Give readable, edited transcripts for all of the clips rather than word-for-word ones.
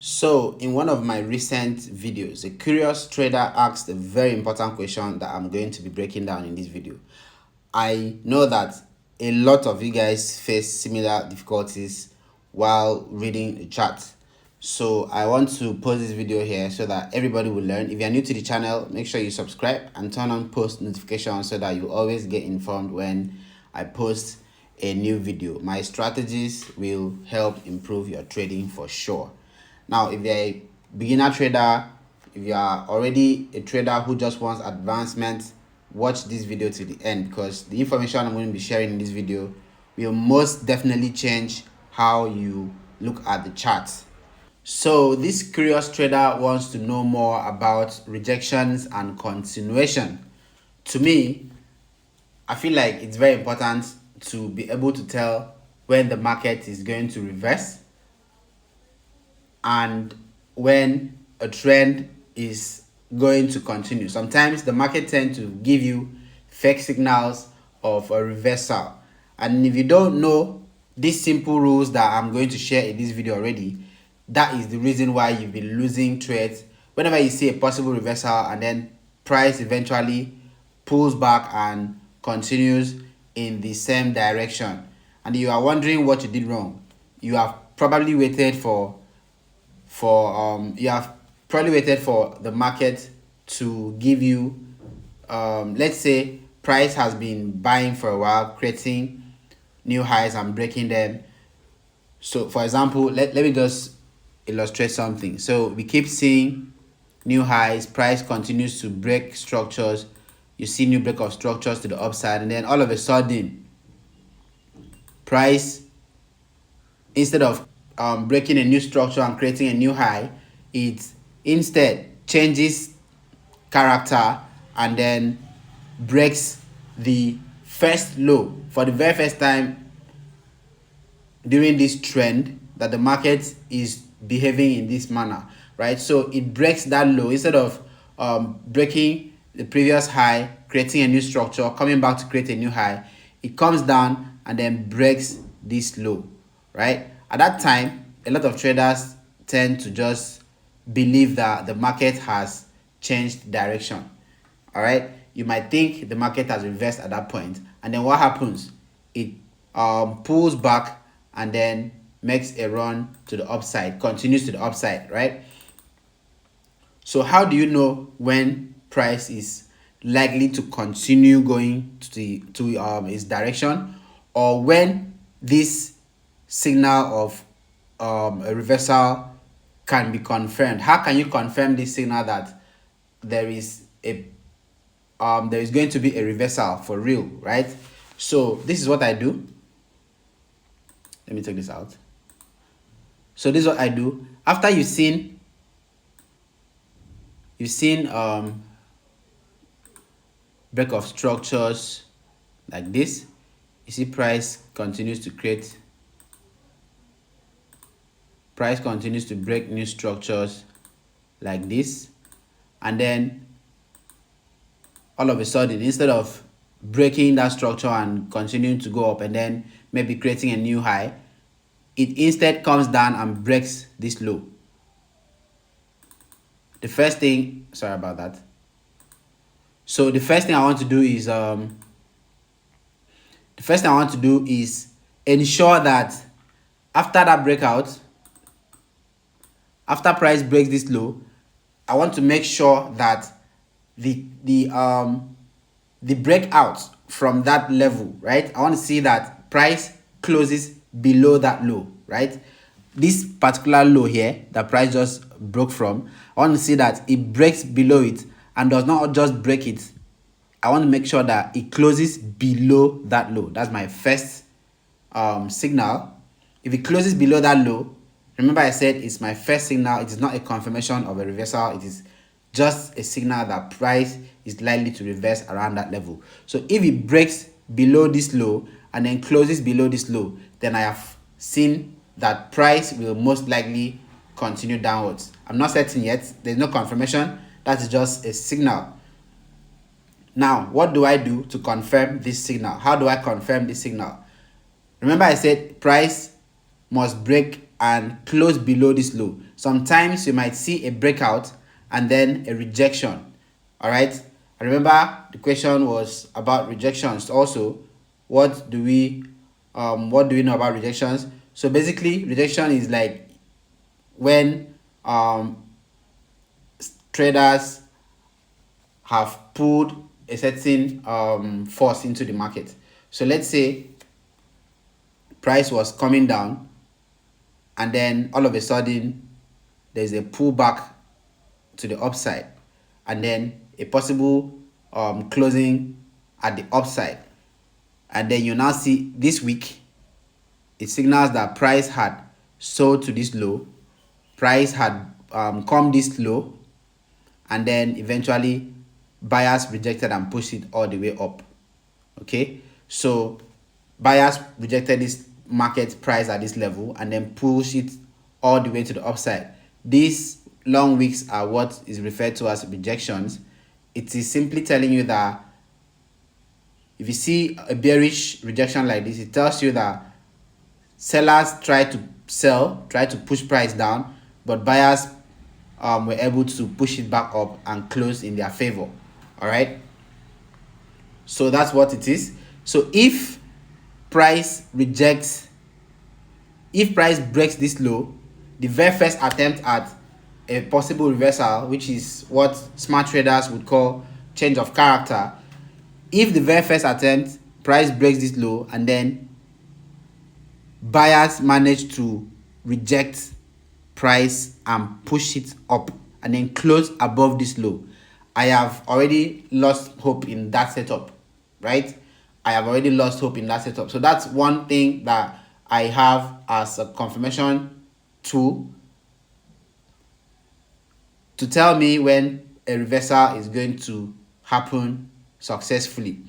So in one of my recent videos, a curious trader asked a very important question that I'm going to be breaking down in this video. I know that a lot of you guys face similar difficulties while reading the chart. So I want to post this video here so that everybody will learn. If you're new to the channel, make sure you subscribe and turn on post notifications so that you always get informed when I post a new video. My strategies will help improve your trading for sure. Now, if you're a beginner trader, if you are already a trader who just wants advancement, watch this video to the end, because the information I'm going to be sharing in this video will most definitely change how you look at the chart. So this curious trader wants to know more about rejections and continuation. To me, I feel like it's very important to be able to tell when the market is going to reverse and when a trend is going to continue. Sometimes the market tends to give you fake signals of a reversal, and if you don't know these simple rules that I'm going to share in this video already, that is the reason why you've been losing trades whenever you see a possible reversal and then price eventually pulls back and continues in the same direction, and you are wondering what you did wrong. You have probably waited for the market to give you, let's say price has been buying for a while, creating new highs and breaking them. So for example, let me just illustrate something. So we keep seeing new highs, price continues to break structures, you see new break of structures to the upside, and then all of a sudden price, instead of breaking a new structure and creating a new high, it instead changes character and then breaks the first low for the very first time during this trend that the market is behaving in this manner, right? So it breaks that low. Instead of breaking the previous high, creating a new structure, coming back to create a new high, it comes down and then breaks this low, right? At that time, a lot of traders tend to just believe that the market has changed direction. All right, you might think the market has reversed at that point, and then what happens? It pulls back and then makes a run to the upside, continues to the upside, right? So how do you know when price is likely to continue going to its direction, or when this signal of a reversal can be confirmed? How can you confirm this signal that there is going to be a reversal for real, right? So this is what I do. Let me take this out. So this is what I do. After you've seen break of structures like this, you see price continues to break new structures like this, and then all of a sudden, instead of breaking that structure and continuing to go up and then maybe creating a new high, it instead comes down and breaks this low. The first thing, sorry about that. So the first thing I want to do is ensure that after that breakout, after price breaks this low, I want to make sure that the breakout from that level, right? I want to see that price closes below that low, right? This particular low here that price just broke from, I want to see that it breaks below it and does not just break it. I want to make sure that it closes below that low. That's my first signal. If it closes below that low, remember I said it's my first signal. It is not a confirmation of a reversal. It is just a signal that price is likely to reverse around that level. So if it breaks below this low and then closes below this low, then I have seen that price will most likely continue downwards. I'm not certain yet. There's no confirmation. That is just a signal. Now, what do I do to confirm this signal? How do I confirm this signal? Remember I said price must break and close below this low. Sometimes you might see a breakout and then a rejection. All right. I remember the question was about rejections also. What do we know about rejections? So basically, rejection is like when traders have pulled a certain force into the market. So let's say price was coming down and then all of a sudden there's a pullback to the upside and then a possible closing at the upside, and then you now see this week it signals that price had sold to this low, price had come this low, and then eventually buyers rejected and pushed it all the way up. Okay, so buyers rejected this market price at this level and then push it all the way to the upside. These long wicks are what is referred to as rejections. It is simply telling you that if you see a bearish rejection like this, it tells you that sellers try to sell, try to push price down, but buyers were able to push it back up and close in their favor. All right, so that's what it is. So if price breaks this low, the very first attempt at a possible reversal, which is what smart traders would call change of character, if the very first attempt price breaks this low and then buyers manage to reject price and push it up and then close above this low, I have already lost hope in that setup, right? I have already lost hope in that setup. So that's one thing that I have as a confirmation tool to tell me when a reversal is going to happen successfully.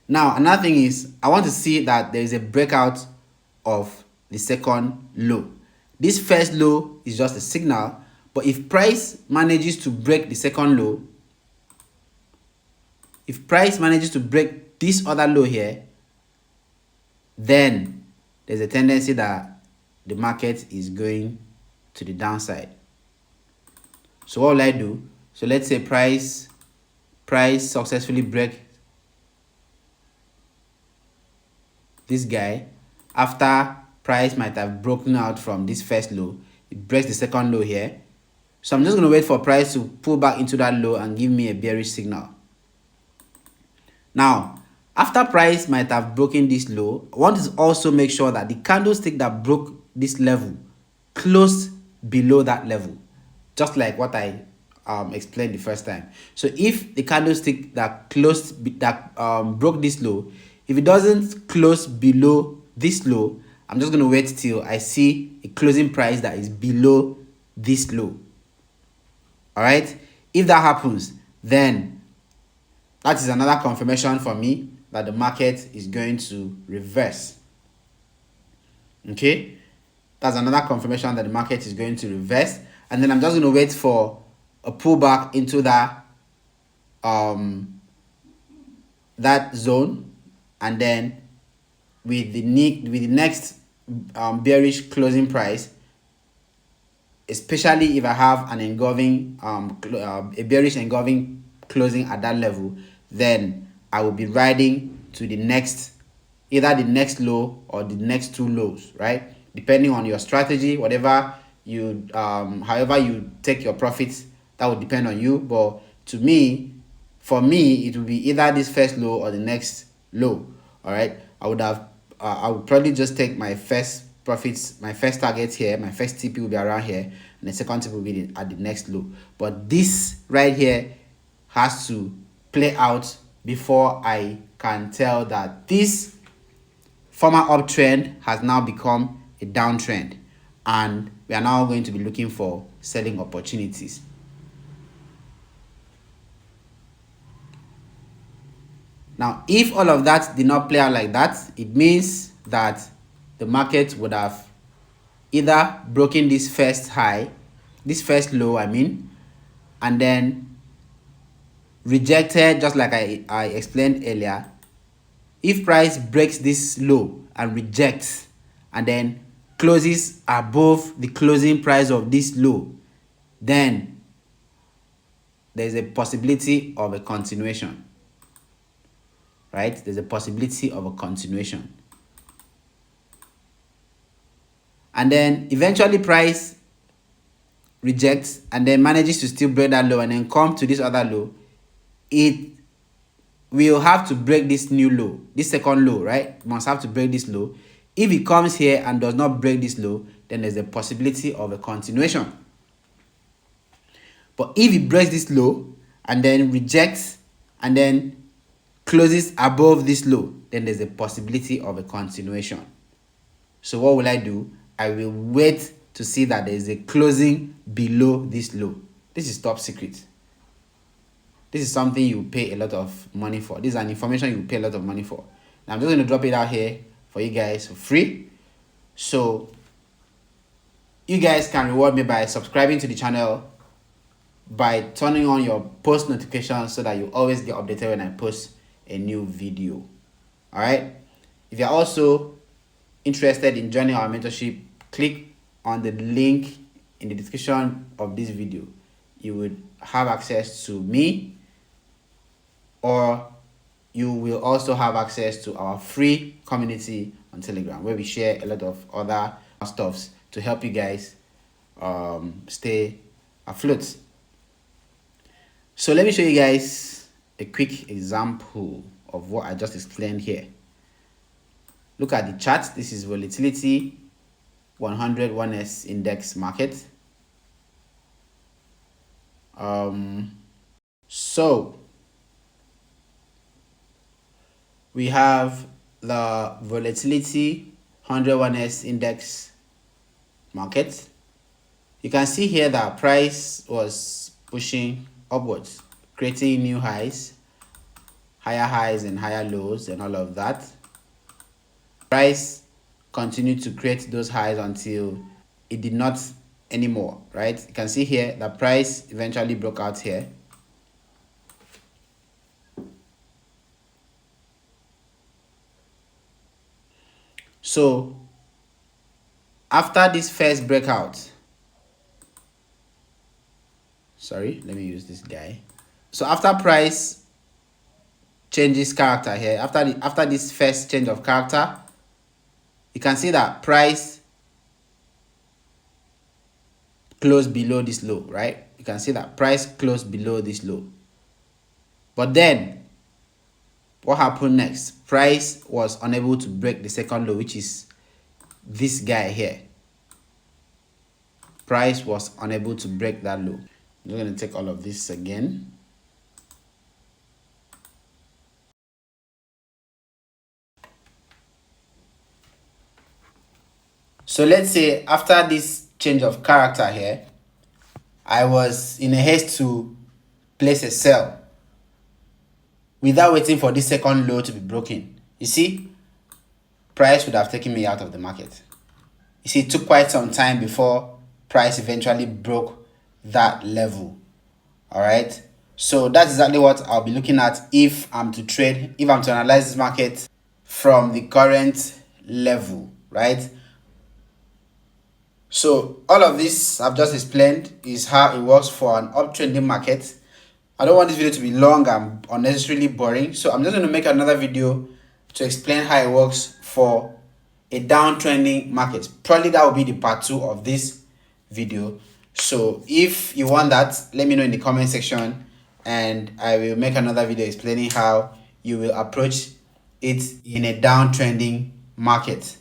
Now, another thing is I want to see that there is a breakout of the second low. This first low is just a signal, but if price manages to break the second low, if price manages to break this other low here, then there's a tendency that the market is going to the downside. So what will I do? So let's say price successfully break this guy. After price might have broken out from this first low, it breaks the second low here. So I'm just going to wait for price to pull back into that low and give me a bearish signal. Now, after price might have broken this low, I want to also make sure that the candlestick that broke this level closed below that level, just like what I explained the first time. So if the candlestick that broke this low, if it doesn't close below this low, I'm just going to wait till I see a closing price that is below this low. All right, if that happens, then that is another confirmation for me that the market is going to reverse. Okay, that's another confirmation that the market is going to reverse, and then I'm just going to wait for a pullback into that that zone, and then with the next bearish closing price, especially if I have an engulfing a bearish engulfing closing at that level, then I will be riding to the next, either the next low or the next two lows, right? Depending on your strategy, whatever you however you take your profits, that would depend on you. But for me, it will be either this first low or the next low. All right, I would probably just take my first profits, my first target here, my first TP will be around here, and the second TP will be at the next low. But this right here has to play out before I can tell that this former uptrend has now become a downtrend, and we are now going to be looking for selling opportunities. Now, if all of that did not play out like that, it means that the market would have either broken this first high, this first low, and then rejected, just like I explained earlier. If price breaks this low and rejects and then closes above the closing price of this low, then there's a possibility of a continuation, right? There's a possibility of a continuation. And then eventually price rejects and then manages to still break that low and then come to this other low. It will have to break this new low, this second low, right? Must have to break this low. If it comes here and does not break this low, then there's a possibility of a continuation. But if it breaks this low and then rejects and then closes above this low, then there's a possibility of a continuation. So what will I do? I will wait to see that there is a closing below this low. This is top secret. This is something you pay a lot of money for. This is an information you pay a lot of money for. Now I'm just going to drop it out here for you guys for free. So you guys can reward me by subscribing to the channel, by turning on your post notifications so that you always get updated when I post a new video. All right. If you're also interested in joining our mentorship, click on the link in the description of this video. You would have access to me, or you will also have access to our free community on Telegram, where we share a lot of other stuffs to help you guys stay afloat. So let me show you guys a quick example of what I just explained here. Look at the chart. This is volatility 100 1S index market. So we have the volatility 100 1S index market. You can see here that price was pushing upwards, creating new highs, higher highs and higher lows and all of that. Price continued to create those highs until it did not anymore, right? You can see here the price eventually broke out here. So after this first breakout, sorry, let me use this guy. So after price changes character here, after this first change of character, you can see that price closed below this low, right? You can see that price closed below this low. But then what happened next? Price was unable to break the second low, which is this guy here. Price was unable to break that low. I'm going to take all of this again. So let's say after this change of character here, I was in a haste to place a sell without waiting for this second low to be broken. You see, price would have taken me out of the market. You see, it took quite some time before price eventually broke that level. All right. So that's exactly what I'll be looking at if I'm to trade, if I'm to analyze this market from the current level, right? So all of this I've just explained is how it works for an uptrending market. I don't want this video to be long and unnecessarily boring, so I'm just going to make another video to explain how it works for a downtrending market. Probably that will be the part 2 of this video. So if you want that, let me know in the comment section and I will make another video explaining how you will approach it in a downtrending market.